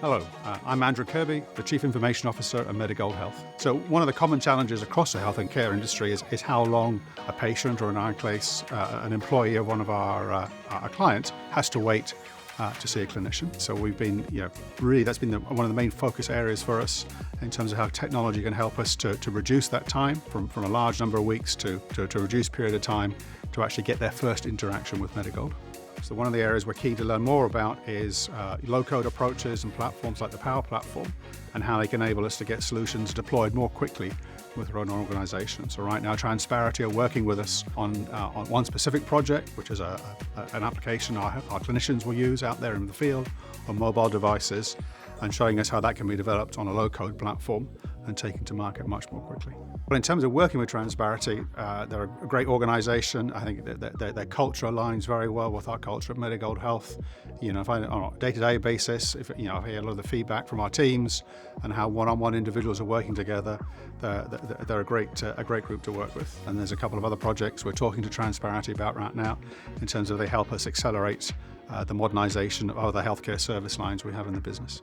Hello, I'm Andrew Kirby, the Chief Information Officer at Medigold Health. So one of the common challenges across the health and care industry is how long a patient, or in our case, an employee of one of our clients, has to wait to see a clinician. So we've been, really that's been one of the main focus areas for us in terms of how technology can help us to reduce that time from a large number of weeks to a reduced period of time to actually get their first interaction with Medigold. So one of the areas we're keen to learn more about is low-code approaches and platforms like the Power Platform, and how they can enable us to get solutions deployed more quickly with our own organisation. So right now, Transparity are working with us on one specific project, which is an application our clinicians will use out there in the field on mobile devices, and showing us how that can be developed on a low-code platform and taken to market much more quickly. But in terms of working with Transparity, they're a great organisation. I think their culture aligns very well with our culture at Medigold Health. If I, on a day-to-day basis, if I hear a lot of the feedback from our teams and how one-on-one individuals are working together, they're a great group to work with. And there's a couple of other projects we're talking to Transparity about right now in terms of they help us accelerate the modernisation of other healthcare service lines we have in the business.